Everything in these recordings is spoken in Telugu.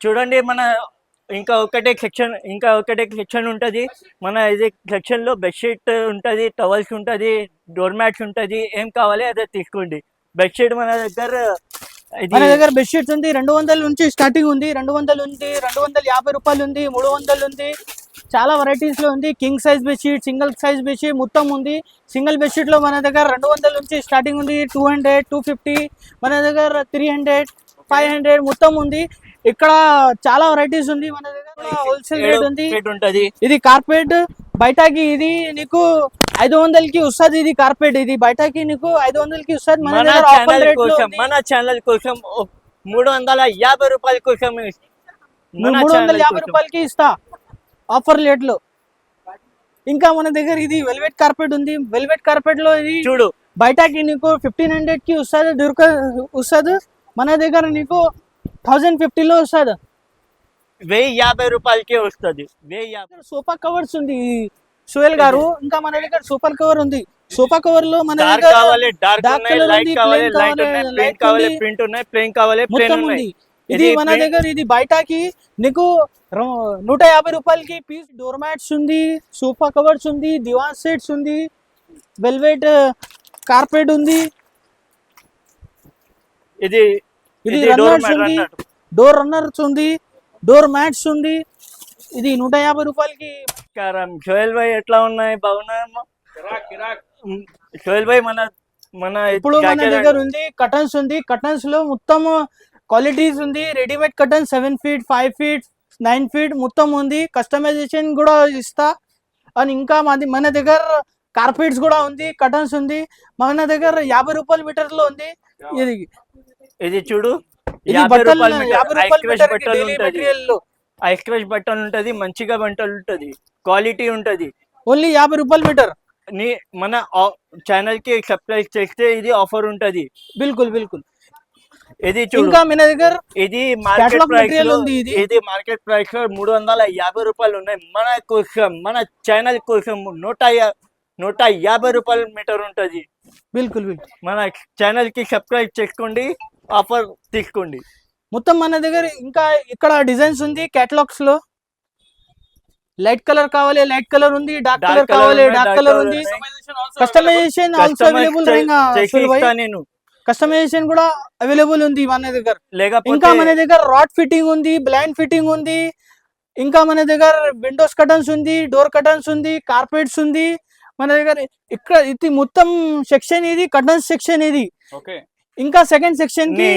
చూడండి మన ఇంకా ఒకటే సెక్షన్ ఉంటది. మన ఇది సెక్షన్ లో బెడ్షీట్ ఉంటది, టవల్స్ ఉంటది, డోర్ మ్యాట్స్ ఉంటది. ఏం కావాలి అదే తీసుకోండి. బెడ్షీట్ మన దగ్గర ఇది బెడ్షీట్స్ ఉంది 200 నుంచి స్టార్టింగ్ ఉంది. 200 ఉంది, 250 రూపాయలు ఉంది, 300 ఉంది. చాలా వెరైటీస్ లో ఉంది. King size bedsheet, single size bedsheet మొత్తం ఉంది. సింగిల్ బెడ్షీట్ లో మన దగ్గర 200 నుంచి స్టార్టింగ్ ఉంది. 200, 250, మన దగ్గర 300, 500 మొత్తం ఉంది. ఇక్కడ చాలా వెరైటీస్ ఉంది. మన దగ్గర హోల్సేల్ రేట్ ఉంది. ఉంటది. ఇది కార్పెట్ బయటకి ఇది నీకు 500కి వస్తుంది. ఇది కార్పెట్ ఇది బయటకి నీకు 500కి వస్తుంది. మన ఛానల్ కోసం 350 రూపాయల కోసం 350 రూపాయలకి ఇస్తా ఆఫర్ రేట్ లో. ఇంకా మన దగ్గర ఇది వెల్వెట్ కార్పెట్ ఉంది. వెల్వెట్ కార్పెట్ లో ఇది చూడు బయటకి నీకు 1500కి వస్తుంది. మన దగ్గర నీకు 1050లో వస్తుంది. 1050 రూపాయలకే వస్తుంది. 1050. సోఫా కవర్స్ ఉంది సోయల్ గారు. ఇంకా మన దగ్గర సోఫా కవర్ ఉంది. సోఫా కవర్ లో మన డార్క్ దగ్గర కావాలి, డార్క్ డార్క్ ఉన్నాయి, కలర్ లైట్ ఉంది, కావాలి, ప్లెయిన్ లైట్ ఉన్నాయి, కావాలి, ప్లెయిన్ లైట్ కావాలి, ఉంది, ప్రింట్ ఉన్నాయి, ప్లెయిన్ కావాలి, ప్లెయిన్ మొత్తం ఉన్నాయి. ఉంది. ఇది మన దగ్గర ఇది బయటకి నీకు 150 రూపాయలకి పీస్. డోర్ మ్యాట్స్ ఉంది, సోఫా కవర్స్ ఉంది, దివాన్ సెట్స్ ఉంది, వెల్వెట్ కార్పెట్ ఉంది. ఇది ఇది డోర్ రన్నర్స్ మ్యాట్ ఉంది, అన్నట్టు. డోర్ రన్నర్స్ ఉంది, డోర్ మ్యాట్స్ ఉంది. ఇది 150 రూపాయలకి. సోహెల్ భాయ్ ఎట్లా ఉన్నాయి? బాగున్నాయమ్మా సోహెల్ భాయ్. మన మన ఇప్పుడు మన దగ్గర ఉంది కటన్స్ ఉంది. కటన్స్ లో మొత్తం క్వాలిటీస్ ఉంది. Readymade curtains 7 feet, 5 feet, 9 feet మొత్తం ఉంది. కస్టమైజేషన్ కూడా ఇస్తా. అని ఇంకా మన దగ్గర కార్పెట్స్ కూడా ఉంది, కటన్స్ ఉంది. మన దగ్గర 50 రూపాయల మీటర్ లో ఉంది. ఇది చూడు, ఇది 50 బట్టలు రూపాయల మీటర్. 50 రూపాయల ఐస్ క్రష్ మీటర్ బట్టలు డైలీ ఉంటది, మెటీరియల్ లో ఐస్ క్రష్ బట్టలు ఉంటది, మంచిగా బట్టలు ఉంటది, క్వాలిటీ ఉంటది. ఓన్లీ 50 రూపాయల మీటర్. మన ఛానల్ కి సబ్స్క్రైబ్ చేస్తే ఇది ఆఫర్ ఉంటది. బిల్కుల్ బిల్కుల్. ఇది చూడు, ఇంకా మన దగ్గర ఇది మార్కెట్ ప్రైస్ మెటీరియల్ లో ఉంది. ఇది మార్కెట్ ప్రైస్ లో 350 రూపాయలు ఉన్నాయి. మన కోసం, మన ఛానల్ కోసం 150 రూపాయల మీటర్ ఉంటది. బిల్కుల్ బిల్కుల్. మన ఛానల్ కి సబ్స్క్రైబ్ చేసుకోండి, ఆఫర్ తీసుకోండి. మొత్తం మన దగ్గర ఇంకా ఇక్కడ డిజైన్స్ ఉంది. కేటలాగ్స్ లో లైట్ కలర్ కావాలి, లైట్ కలర్ ఉంది. డార్క్ కలర్ కావాలి, డార్క్ కలర్ ఉంది. Customisation also available. నేను కస్టమైజేషన్ కూడా అవైలబుల్ ఉంది మన దగ్గర. లేకపోతే ఇంకా మన దగ్గర రాడ్ ఫిట్టింగ్ ఉంది, బ్లైండ్ ఫిట్టింగ్ ఉంది. ఇంకా మన దగ్గర విండోస్ కటన్స్ ఉంది, డోర్ కటన్స్ ఉంది, కార్పెట్స్ ఉంది. మన దగ్గర ఇక్కడ ఇది మొత్తం సెక్షన్, ఇది కటన్స్ సెక్షన్. ఇది ఇంకా సెకండ్ సెక్షన్ కి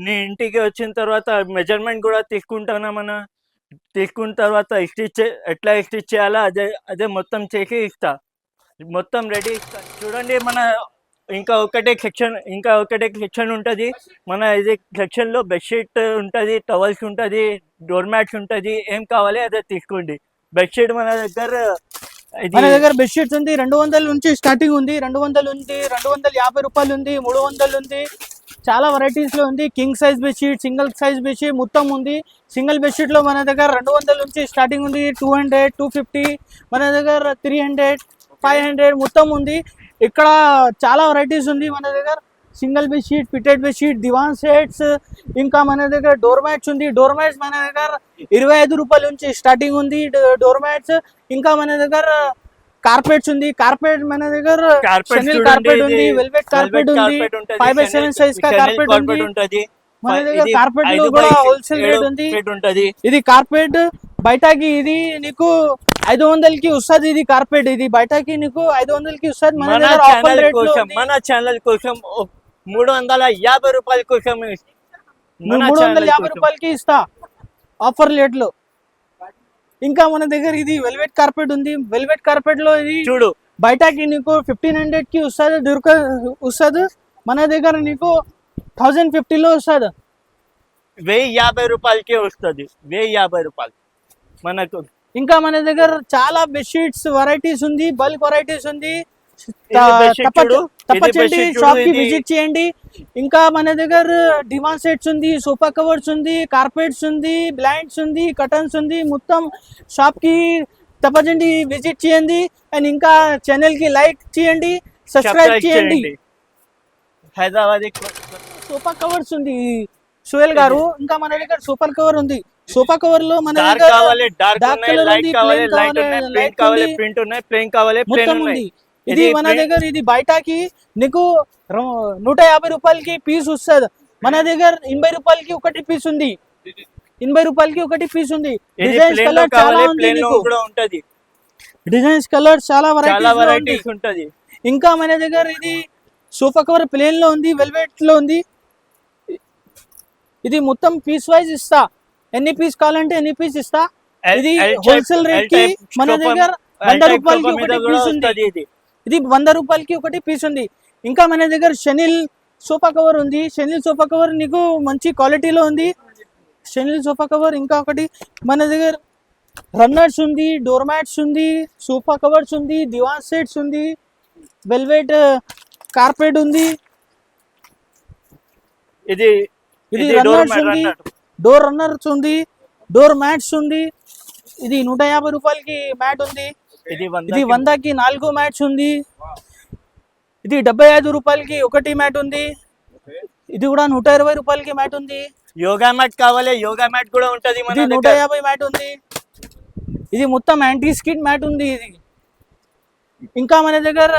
నీ ఇంటికి వచ్చిన తర్వాత మెజర్మెంట్ కూడా తీసుకున్న తర్వాత ఎట్లా స్టిచ్ చేయాలో అదే మొత్తం చేసి ఇస్తా. మొత్తం రెడీ ఇస్తా. చూడండి మన ఇంకా ఒకటే సెక్షన్ ఉంటది. మన ఇది సెక్షన్ లో బెడ్షీట్ ఉంటది, టవల్స్ ఉంటది, డోర్ మ్యాట్స్ ఉంటది. ఏం కావాలి అదే తీసుకోండి. బెడ్షీట్ మన దగ్గర బెడ్షీట్స్ ఉంది 200 నుంచి స్టార్టింగ్ ఉంది. 200 ఉంది, 250 రూపాయలు ఉంది, 300 ఉంది. చాలా వెరైటీస్ లో ఉంది. King size bedsheet, single size bedsheet మొత్తం ఉంది. సింగిల్ బెడ్షీట్ లో మన దగ్గర 200 నుంచి స్టార్టింగ్ ఉంది. 200, 250, మన దగ్గర 300, 500 మొత్తం ఉంది. ఇక్కడ చాలా వెరైటీస్ ఉంది మన దగ్గర. సింగిల్ బెడ్షీట్, ఫిటెడ్ బెడ్షీట్, దివాన్ సెట్స్. ఇంకా మన దగ్గర డోర్ మ్యాట్స్ ఉంది. డోర్ మ్యాట్స్ మన దగ్గర 25 రూపాయల నుంచి స్టార్టింగ్ ఉంది డోర్ మ్యాట్స్. ఇంకా మన దగ్గర కార్పెట్స్ ఉంది. కార్పెట్ మన దగ్గర కార్పెట్ ఉంది, వెల్వెట్ కార్పెట్ ఉంది, 5x7 సైజ్ కార్పెట్ ఉంది. మన దగ్గర కార్పెట్ లో కూడా హోల్సేల్ రేట్ ఉంది. ఇది కార్పెట్ బయటకి ఇది నీకు 500కి వస్తుంది. ఇది కార్పెట్ ఇది బయటకి నీకు 500కి వస్తుంది. మన ఛానల్ కోసం 350 రూపాయల కోసం 350 రూపాయలకి ఇస్తా ఆఫర్ రేట్ లో. ఇంకా మన దగ్గర ఇది వెల్వెట్ కార్పెట్ ఉంది. వెల్వెట్ కార్పెట్ లో ఇది చూడు బయటకి నీకు 1500కి వస్తుంది. మన దగ్గర నీకు 1050లో వస్తుంది. 1050 రూపాయలకే వస్తుంది. 1050 రూపాయలు మనకు. ఇంకా మన దగ్గర చాలా బెడ్షీట్స్ వెరైటీస్ ఉంది, బల్క్ వెరైటీస్ ఉంది. తప్పచండి షాప్ కి విజిట్ చేయండి. ఇంకా మన దగ్గర డిమాండ్ సెట్స్ ఉంది, సోఫా కవర్స్ ఉంది, కార్పెట్స్ ఉంది, బ్లైండ్స్ ఉంది, కటన్స్ ఉంది. మొత్తం షాప్ కి తప్పచండి విజిట్ చేయండి. అండ్ ఇంకా ఛానల్ కి లైక్ చేయండి, సబ్స్క్రైబ్ చేయండి. హైదరాబాద్ సోఫా కవర్స్ ఉంది సుహేల్ గారు ఇంకా మన దగ్గర సూపర్ కవర్ ఉంది. సోఫా కవర్ లో మన డార్క్ దగ్గర కావాలి డార్క్ dark ఉన్నాయి, colour లైట్ ఉంది, కావాలి plain లైట్ కావాలి, ఉన్నాయి, ప్రింట్ light కావాలి ఉంది. ప్రింట్ ఉన్నాయి, ప్లెయిన్ కావాలి ప్లెయిన్ మొత్తం ఉన్నాయి. ఉంది. ఇది మన print- దగ్గర ఇది బయటకి నీకు 150 రూపాయలకి పీస్ వస్తుంది. మన దగ్గర 80 రూపాయలకి ఒకటి పీస్ ఉంది. 80 రూపాయలకి ఒకటి పీస్ ఉంది. ఇది డిజైన్స్ ప్లెయిన్ లో కలర్ చాలా కావాలి, ఉంది ప్లెయిన్ లో నీకు. కూడా ఉంటది. డిజైన్స్ కలర్ చాలా చాలా వెరైటీస్ ఉంది. వెరైటీస్ ఉంటది. ఇంకా మన దగ్గర ఇది సోఫా కవర్ ప్లేన్ లో ఉంది, వెల్వెట్ లో ఉంది. ఇది మొత్తం పీస్ వైజ్ ఇస్తా. ఎన్ని పీస్ కావాలంటే ఎన్ని పీస్ ఇస్తా. ఇది హోల్సేల్ రేట్ కి మన దగ్గర 100 రూపాయలకి ఒకటి పీస్ ఉంది. ఇది 100 రూపాయలకి ఒకటి పీస్ ఉంది. ఇంకా మన దగ్గర షెనిల్ సోఫా కవర్ ఉంది. షెనిల్ సోఫా కవర్ నీకు మంచి క్వాలిటీలో ఉంది. షెనిల్ సోఫా కవర్ ఇంకా ఒకటి మన దగ్గర రన్నర్స్ ఉంది, డోర్ మ్యాట్స్ ఉంది, సోఫా కవర్స్ ఉంది, దివాన్ సెట్స్ ఉంది, వెల్వెట్ కార్పెట్ ఉంది. ఇది ఇది ఇది డోర్ రన్నర్స్ మ్యాట్ ఉంది, రన్నర్. డోర్ రన్నర్స్ ఉంది, డోర్ మ్యాట్స్ ఉంది. ఇది 150 రూపాయలకి మ్యాట్ ఉంది. ఇది ఇది 100కి 4 మ్యాట్స్ ఉంది. ఇది 75 రూపాయలకి ఒకటి మ్యాట్ ఉంది. ఇది కూడా 120 రూపాయలకి మ్యాట్ ఉంది. యోగా మ్యాట్ కావాలి, యోగా మ్యాట్ కూడా ఉంటది మన ఇది దగ్గర. 150 మ్యాట్ ఉంది. ఇది మొత్తం యాంటీ స్కిడ్ మ్యాట్ ఉంది. ఇది ఇంకా మన దగ్గర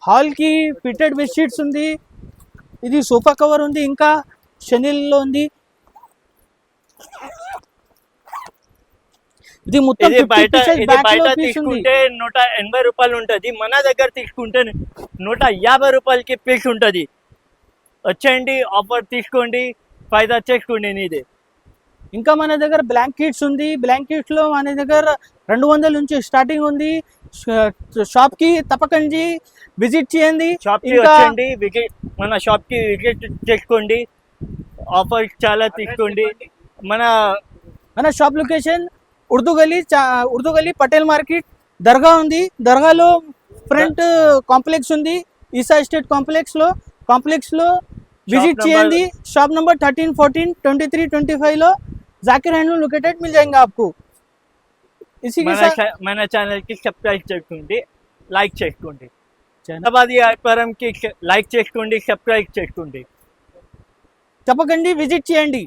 హాల్ కి ఫిట్టెడ్ బెడ్షీట్స్ ఉంది. ఇది సోఫా కవర్ ఉంది. ఇంకా షెనిల్ లో ఉంది. ఇది మొత్తం ఇది 50 బయట pieces ఇది back బయట లో piece ఉంది. తీసుకుంటే 180 రూపాయలు ఉంటది. మన దగ్గర తీసుకుంటే 150 రూపాయలకి పీస్ ఉంటది. వచ్చేయండి, ఆఫర్ తీసుకోండి, ఫైదా చేసుకోండి నీది. ఇంకా మన దగ్గర బ్లాంకెట్స్ ఉంది. బ్లాంకెట్స్ లో మన దగ్గర 200 నుంచి స్టార్టింగ్ ఉంది. షాప్ కి తప్పకండి విజిట్ చేయండి. షాప్ కి ఇంకా వచ్చేయండి, మన షాప్ కి విజిట్ చేసుకోండి, ఆఫర్ చాలా తీసుకోండి. మన మన షాప్ లొకేషన్ ఉర్దూ గల్లీ పటేల్ మార్కెట్ దర్గా ఉంది. దర్గాలో ఫ్రంట్ కాంప్లెక్స్ ఉంది. ఈసా ఎస్టేట్ కాంప్లెక్స్ లో विजिट చేయండి. షాప్ నంబర్ 13, 14, 23, 25 లో జాకిర్ హ్యాండ్లూమ్ లొకేటెడ్ मिल जाएगा आपको. इसी के साथ మన ఛానల్ కి సబ్స్క్రైబ్ చేసుకోండి, లైక్ చేసుకోండి. హైదరాబాదీ వ్యాపారం కి లైక్ చేసుకోండి, సబ్స్క్రైబ్ చేసుకోండి. తప్పకండి విజిట్ చేయండి.